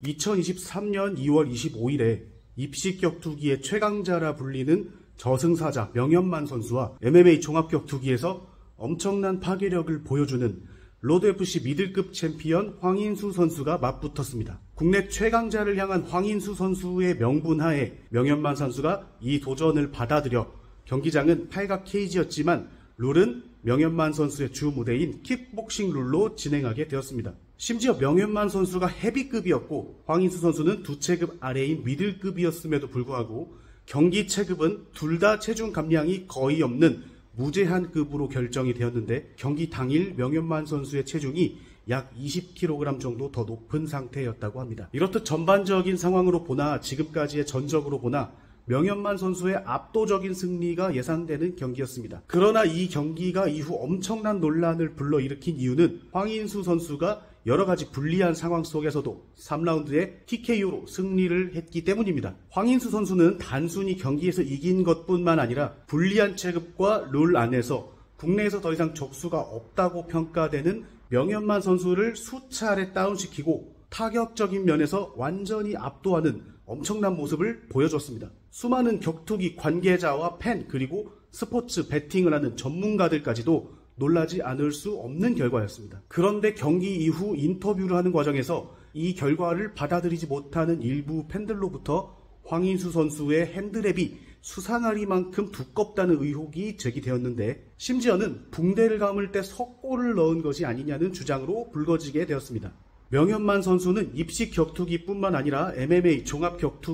2023년 2월 25일에 입식격투기의 최강자라 불리는 저승사자 명현만 선수와 MMA 종합격투기에서 엄청난 파괴력을 보여주는 로드FC 미들급 챔피언 황인수 선수가 맞붙었습니다. 국내 최강자를 향한 황인수 선수의 명분하에 명현만 선수가 이 도전을 받아들여 경기장은 팔각 케이지였지만 룰은 명현만 선수의 주 무대인 킥복싱 룰로 진행하게 되었습니다. 심지어 명현만 선수가 헤비급이었고 황인수 선수는 두 체급 아래인 미들급이었음에도 불구하고 경기 체급은 둘 다 체중 감량이 거의 없는 무제한급으로 결정이 되었는데 경기 당일 명현만 선수의 체중이 약 20kg 정도 더 높은 상태였다고 합니다. 이렇듯 전반적인 상황으로 보나 지금까지의 전적으로 보나 명현만 선수의 압도적인 승리가 예상되는 경기였습니다. 그러나 이 경기가 이후 엄청난 논란을 불러일으킨 이유는 황인수 선수가 여러가지 불리한 상황 속에서도 3라운드에 TKO로 승리를 했기 때문입니다. 황인수 선수는 단순히 경기에서 이긴 것뿐만 아니라 불리한 체급과 룰 안에서 국내에서 더 이상 적수가 없다고 평가되는 명현만 선수를 수차례 다운시키고 타격적인 면에서 완전히 압도하는 엄청난 모습을 보여줬습니다. 수많은 격투기 관계자와 팬 그리고 스포츠 베팅을 하는 전문가들까지도 놀라지 않을 수 없는 결과였습니다. 그런데 경기 이후 인터뷰를 하는 과정에서 이 결과를 받아들이지 못하는 일부 팬들로부터 황인수 선수의 핸드랩이 수상하리만큼 두껍다는 의혹이 제기되었는데 심지어는 붕대를 감을 때 석고를 넣은 것이 아니냐는 주장으로 불거지게 되었습니다. 명현만 선수는 입식 격투기뿐만 아니라 MMA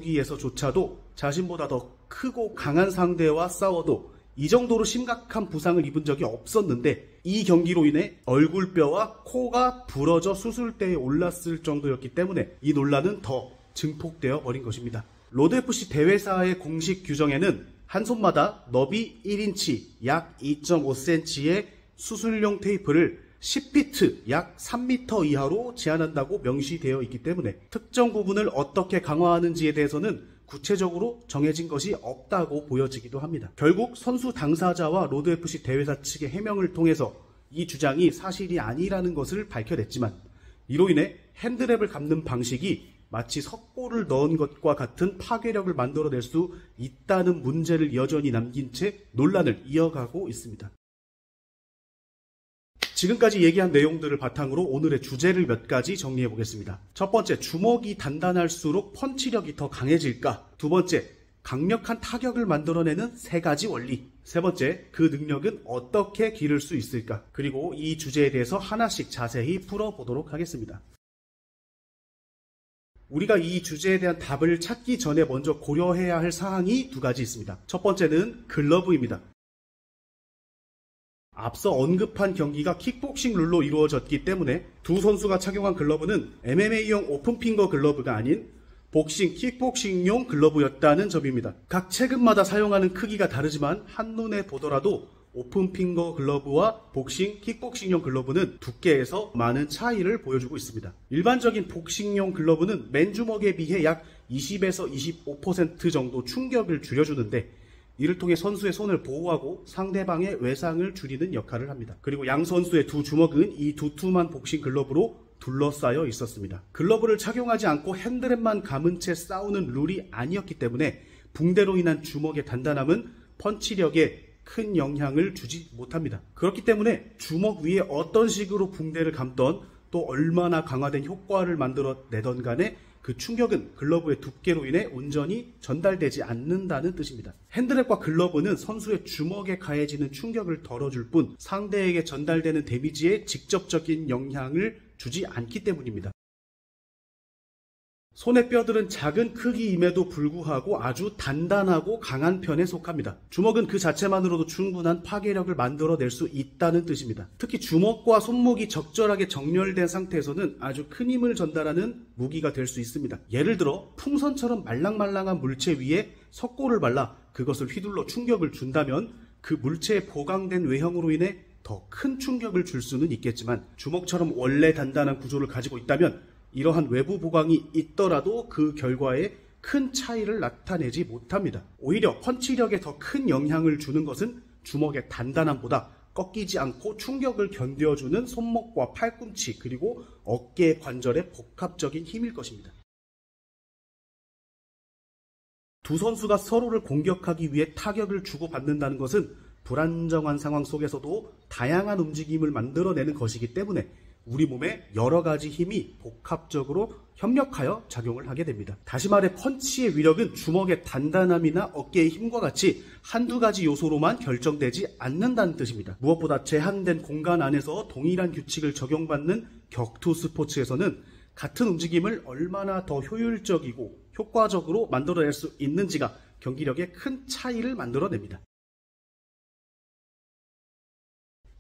종합격투기에서조차도 자신보다 더 크고 강한 상대와 싸워도 이 정도로 심각한 부상을 입은 적이 없었는데 이 경기로 인해 얼굴뼈와 코가 부러져 수술대에 올랐을 정도였기 때문에 이 논란은 더 증폭되어 버린 것입니다. 로드FC 대회사의 공식 규정에는 한 손마다 너비 1인치 약 2.5cm의 수술용 테이프를 10피트 약 3m 이하로 제한한다고 명시되어 있기 때문에 특정 부분을 어떻게 강화하는지에 대해서는 구체적으로 정해진 것이 없다고 보여지기도 합니다. 결국 선수 당사자와 로드FC 대회사 측의 해명을 통해서 이 주장이 사실이 아니라는 것을 밝혀냈지만 이로 인해 핸드랩을 감는 방식이 마치 석고를 넣은 것과 같은 파괴력을 만들어낼 수 있다는 문제를 여전히 남긴 채 논란을 이어가고 있습니다. 지금까지 얘기한 내용들을 바탕으로 오늘의 주제를 몇 가지 정리해 보겠습니다. 첫 번째, 주먹이 단단할수록 펀치력이 더 강해질까? 두 번째, 강력한 타격을 만들어내는 세 가지 원리. 세 번째, 그 능력은 어떻게 기를 수 있을까? 그리고 이 주제에 대해서 하나씩 자세히 풀어보도록 하겠습니다. 우리가 이 주제에 대한 답을 찾기 전에 먼저 고려해야 할 사항이 두 가지 있습니다. 첫 번째는 글러브입니다. 앞서 언급한 경기가 킥복싱 룰로 이루어졌기 때문에 두 선수가 착용한 글러브는 MMA용 오픈핑거 글러브가 아닌 복싱, 킥복싱용 글러브였다는 점입니다. 각 체급마다 사용하는 크기가 다르지만 한눈에 보더라도 오픈핑거 글러브와 복싱, 킥복싱용 글러브는 두께에서 많은 차이를 보여주고 있습니다. 일반적인 복싱용 글러브는 맨주먹에 비해 약 20에서 25% 정도 충격을 줄여주는데 이를 통해 선수의 손을 보호하고 상대방의 외상을 줄이는 역할을 합니다. 그리고 양 선수의 두 주먹은 이 두툼한 복싱 글러브로 둘러싸여 있었습니다. 글러브를 착용하지 않고 핸드랩만 감은 채 싸우는 룰이 아니었기 때문에 붕대로 인한 주먹의 단단함은 펀치력에 큰 영향을 주지 못합니다. 그렇기 때문에 주먹 위에 어떤 식으로 붕대를 감던 또 얼마나 강화된 효과를 만들어내던 간에 그 충격은 글러브의 두께로 인해 온전히 전달되지 않는다는 뜻입니다. 핸드랩과 글러브는 선수의 주먹에 가해지는 충격을 덜어줄 뿐 상대에게 전달되는 데미지에 직접적인 영향을 주지 않기 때문입니다. 손의 뼈들은 작은 크기임에도 불구하고 아주 단단하고 강한 편에 속합니다. 주먹은 그 자체만으로도 충분한 파괴력을 만들어낼 수 있다는 뜻입니다. 특히 주먹과 손목이 적절하게 정렬된 상태에서는 아주 큰 힘을 전달하는 무기가 될 수 있습니다. 예를 들어 풍선처럼 말랑말랑한 물체 위에 석고를 발라 그것을 휘둘러 충격을 준다면 그 물체에 보강된 외형으로 인해 더 큰 충격을 줄 수는 있겠지만 주먹처럼 원래 단단한 구조를 가지고 있다면 이러한 외부 보강이 있더라도 그 결과에 큰 차이를 나타내지 못합니다. 오히려 펀치력에 더 큰 영향을 주는 것은 주먹의 단단함보다 꺾이지 않고 충격을 견뎌주는 손목과 팔꿈치 그리고 어깨 관절의 복합적인 힘일 것입니다. 두 선수가 서로를 공격하기 위해 타격을 주고받는다는 것은 불안정한 상황 속에서도 다양한 움직임을 만들어내는 것이기 때문에 우리 몸에 여러 가지 힘이 복합적으로 협력하여 작용을 하게 됩니다. 다시 말해 펀치의 위력은 주먹의 단단함이나 어깨의 힘과 같이 한두 가지 요소로만 결정되지 않는다는 뜻입니다. 무엇보다 제한된 공간 안에서 동일한 규칙을 적용받는 격투 스포츠에서는 같은 움직임을 얼마나 더 효율적이고 효과적으로 만들어낼 수 있는지가 경기력에 큰 차이를 만들어냅니다.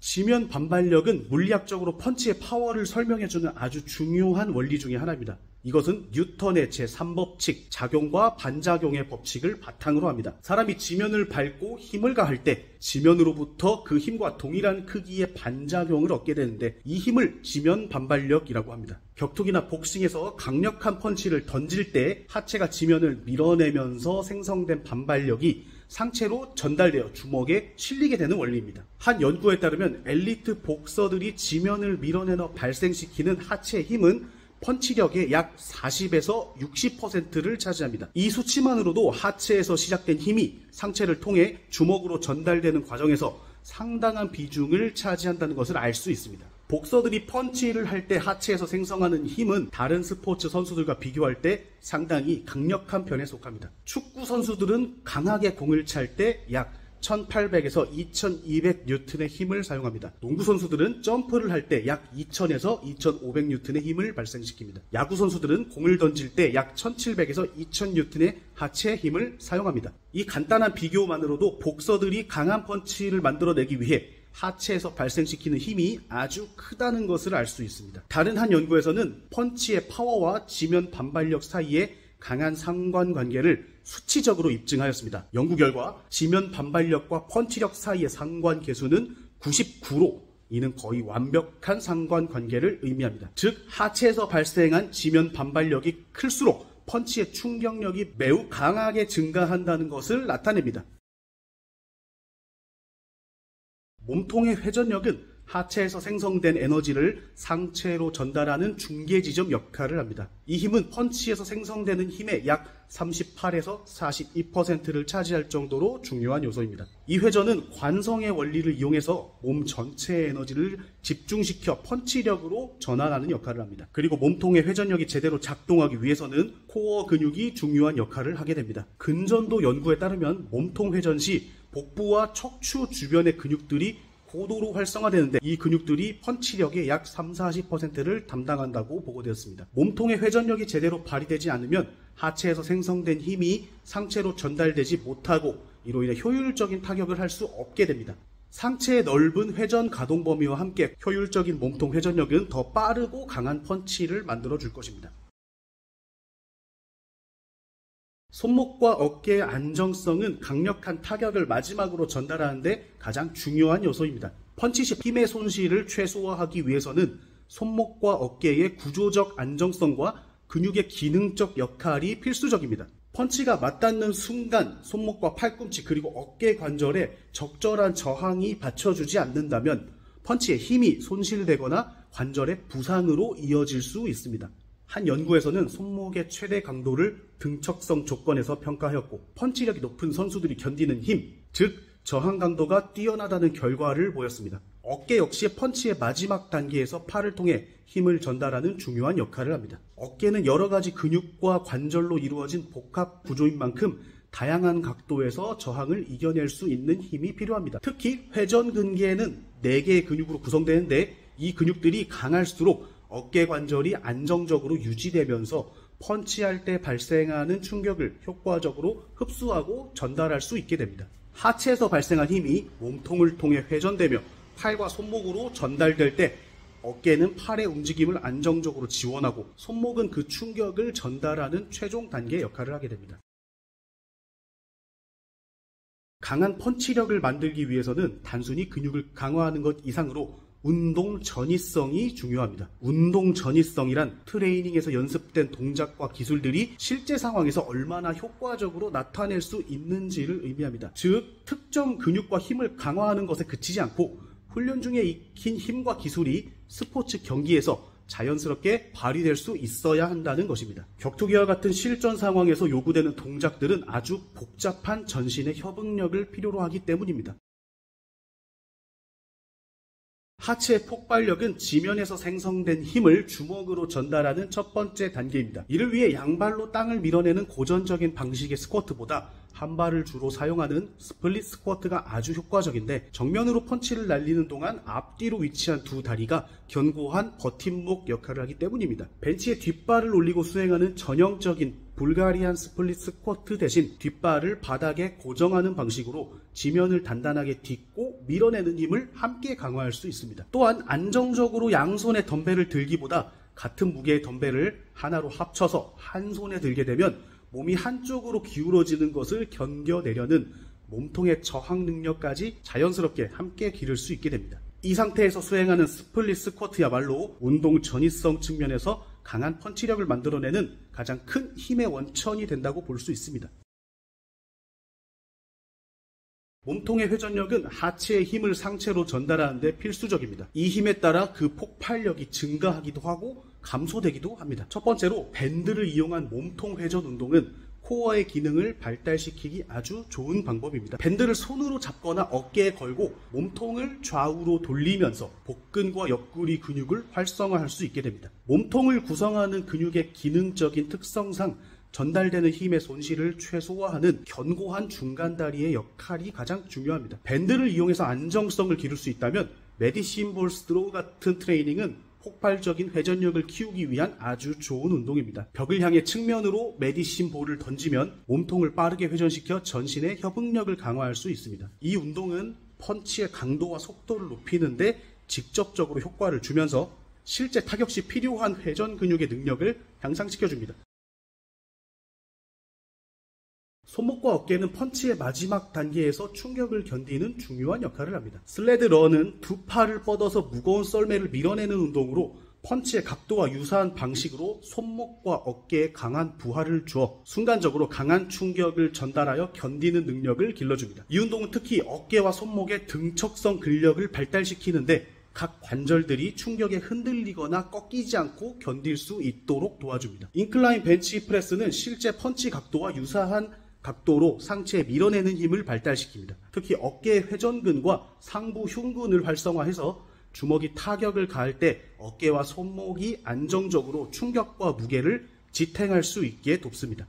지면 반발력은 물리학적으로 펀치의 파워를 설명해주는 아주 중요한 원리 중의 하나입니다. 이것은 뉴턴의 제3법칙, 작용과 반작용의 법칙을 바탕으로 합니다. 사람이 지면을 밟고 힘을 가할 때 지면으로부터 그 힘과 동일한 크기의 반작용을 얻게 되는데 이 힘을 지면 반발력이라고 합니다. 격투기나 복싱에서 강력한 펀치를 던질 때 하체가 지면을 밀어내면서 생성된 반발력이 상체로 전달되어 주먹에 실리게 되는 원리입니다. 한 연구에 따르면 엘리트 복서들이 지면을 밀어내어 발생시키는 하체의 힘은 펀치력의 약 40에서 60%를 차지합니다. 이 수치만으로도 하체에서 시작된 힘이 상체를 통해 주먹으로 전달되는 과정에서 상당한 비중을 차지한다는 것을 알 수 있습니다. 복서들이 펀치를 할 때 하체에서 생성하는 힘은 다른 스포츠 선수들과 비교할 때 상당히 강력한 편에 속합니다. 축구 선수들은 강하게 공을 찰 때 약 1800에서 2200 뉴턴의 힘을 사용합니다. 농구 선수들은 점프를 할 때 약 2000에서 2500 뉴턴의 힘을 발생시킵니다. 야구 선수들은 공을 던질 때 약 1700에서 2000 뉴턴의 하체 힘을 사용합니다. 이 간단한 비교만으로도 복서들이 강한 펀치를 만들어내기 위해 하체에서 발생시키는 힘이 아주 크다는 것을 알 수 있습니다. 다른 한 연구에서는 펀치의 파워와 지면 반발력 사이에 강한 상관관계를 수치적으로 입증하였습니다. 연구 결과 지면 반발력과 펀치력 사이의 상관계수는 99로 이는 거의 완벽한 상관관계를 의미합니다. 즉 하체에서 발생한 지면 반발력이 클수록 펀치의 충격력이 매우 강하게 증가한다는 것을 나타냅니다. 몸통의 회전력은 하체에서 생성된 에너지를 상체로 전달하는 중계 지점 역할을 합니다. 이 힘은 펀치에서 생성되는 힘의 약 38에서 42%를 차지할 정도로 중요한 요소입니다. 이 회전은 관성의 원리를 이용해서 몸 전체의 에너지를 집중시켜 펀치력으로 전환하는 역할을 합니다. 그리고 몸통의 회전력이 제대로 작동하기 위해서는 코어 근육이 중요한 역할을 하게 됩니다. 근전도 연구에 따르면 몸통 회전 시 복부와 척추 주변의 근육들이 고도로 활성화되는데 이 근육들이 펀치력의 약 30-40%를 담당한다고 보고되었습니다. 몸통의 회전력이 제대로 발휘되지 않으면 하체에서 생성된 힘이 상체로 전달되지 못하고 이로 인해 효율적인 타격을 할 수 없게 됩니다. 상체의 넓은 회전 가동 범위와 함께 효율적인 몸통 회전력은 더 빠르고 강한 펀치를 만들어줄 것입니다. 손목과 어깨의 안정성은 강력한 타격을 마지막으로 전달하는데 가장 중요한 요소입니다. 펀치 시 힘의 손실을 최소화하기 위해서는 손목과 어깨의 구조적 안정성과 근육의 기능적 역할이 필수적입니다. 펀치가 맞닿는 순간 손목과 팔꿈치 그리고 어깨 관절에 적절한 저항이 받쳐주지 않는다면 펀치의 힘이 손실되거나 관절의 부상으로 이어질 수 있습니다. 한 연구에서는 손목의 최대 강도를 등척성 조건에서 평가하였고 펀치력이 높은 선수들이 견디는 힘, 즉 저항 강도가 뛰어나다는 결과를 보였습니다. 어깨 역시 펀치의 마지막 단계에서 팔을 통해 힘을 전달하는 중요한 역할을 합니다. 어깨는 여러 가지 근육과 관절로 이루어진 복합 구조인 만큼 다양한 각도에서 저항을 이겨낼 수 있는 힘이 필요합니다. 특히 회전근개는 4개의 근육으로 구성되는데 이 근육들이 강할수록 어깨 관절이 안정적으로 유지되면서 펀치할 때 발생하는 충격을 효과적으로 흡수하고 전달할 수 있게 됩니다. 하체에서 발생한 힘이 몸통을 통해 회전되며 팔과 손목으로 전달될 때 어깨는 팔의 움직임을 안정적으로 지원하고 손목은 그 충격을 전달하는 최종 단계 역할을 하게 됩니다. 강한 펀치력을 만들기 위해서는 단순히 근육을 강화하는 것 이상으로 운동 전이성이 중요합니다. 운동 전이성이란 트레이닝에서 연습된 동작과 기술들이 실제 상황에서 얼마나 효과적으로 나타낼 수 있는지를 의미합니다. 즉, 특정 근육과 힘을 강화하는 것에 그치지 않고 훈련 중에 익힌 힘과 기술이 스포츠 경기에서 자연스럽게 발휘될 수 있어야 한다는 것입니다. 격투기와 같은 실전 상황에서 요구되는 동작들은 아주 복잡한 전신의 협응력을 필요로 하기 때문입니다. 하체의 폭발력은 지면에서 생성된 힘을 주먹으로 전달하는 첫 번째 단계입니다. 이를 위해 양발로 땅을 밀어내는 고전적인 방식의 스쿼트보다 한 발을 주로 사용하는 스플릿 스쿼트가 아주 효과적인데, 정면으로 펀치를 날리는 동안 앞뒤로 위치한 두 다리가 견고한 버팀목 역할을 하기 때문입니다. 벤치에 뒷발을 올리고 수행하는 전형적인 불가리안 스플릿 스쿼트 대신 뒷발을 바닥에 고정하는 방식으로 지면을 단단하게 딛고 밀어내는 힘을 함께 강화할 수 있습니다. 또한 안정적으로 양손의 덤벨을 들기보다 같은 무게의 덤벨을 하나로 합쳐서 한 손에 들게 되면 몸이 한쪽으로 기울어지는 것을 견뎌내려는 몸통의 저항 능력까지 자연스럽게 함께 기를 수 있게 됩니다. 이 상태에서 수행하는 스플릿 스쿼트야말로 운동 전이성 측면에서 강한 펀치력을 만들어내는 가장 큰 힘의 원천이 된다고 볼 수 있습니다. 몸통의 회전력은 하체의 힘을 상체로 전달하는 데 필수적입니다. 이 힘에 따라 그 폭발력이 증가하기도 하고 감소되기도 합니다. 첫 번째로 밴드를 이용한 몸통 회전 운동은 코어의 기능을 발달시키기 아주 좋은 방법입니다. 밴드를 손으로 잡거나 어깨에 걸고 몸통을 좌우로 돌리면서 복근과 옆구리 근육을 활성화할 수 있게 됩니다. 몸통을 구성하는 근육의 기능적인 특성상 전달되는 힘의 손실을 최소화하는 견고한 중간다리의 역할이 가장 중요합니다. 밴드를 이용해서 안정성을 기를 수 있다면 메디신 볼 스로우 같은 트레이닝은 폭발적인 회전력을 키우기 위한 아주 좋은 운동입니다. 벽을 향해 측면으로 메디신 볼을 던지면 몸통을 빠르게 회전시켜 전신의 협응력을 강화할 수 있습니다. 이 운동은 펀치의 강도와 속도를 높이는데 직접적으로 효과를 주면서 실제 타격 시 필요한 회전 근육의 능력을 향상시켜줍니다. 손목과 어깨는 펀치의 마지막 단계에서 충격을 견디는 중요한 역할을 합니다. 슬레드 런은 두 팔을 뻗어서 무거운 썰매를 밀어내는 운동으로 펀치의 각도와 유사한 방식으로 손목과 어깨에 강한 부하를 주어 순간적으로 강한 충격을 전달하여 견디는 능력을 길러줍니다. 이 운동은 특히 어깨와 손목의 등척성 근력을 발달시키는데 각 관절들이 충격에 흔들리거나 꺾이지 않고 견딜 수 있도록 도와줍니다. 인클라인 벤치 프레스는 실제 펀치 각도와 유사한 각도로 상체에 밀어내는 힘을 발달시킵니다. 특히 어깨의 회전근과 상부 흉근을 활성화해서 주먹이 타격을 가할 때 어깨와 손목이 안정적으로 충격과 무게를 지탱할 수 있게 돕습니다.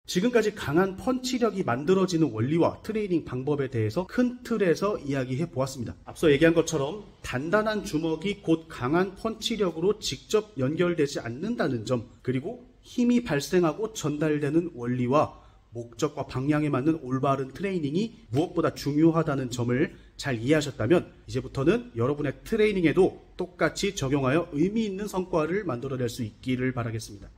지금까지 강한 펀치력이 만들어지는 원리와 트레이닝 방법에 대해서 큰 틀에서 이야기해 보았습니다. 앞서 얘기한 것처럼 단단한 주먹이 곧 강한 펀치력으로 직접 연결되지 않는다는 점, 그리고 힘이 발생하고 전달되는 원리와 목적과 방향에 맞는 올바른 트레이닝이 무엇보다 중요하다는 점을 잘 이해하셨다면 이제부터는 여러분의 트레이닝에도 똑같이 적용하여 의미 있는 성과를 만들어낼 수 있기를 바라겠습니다.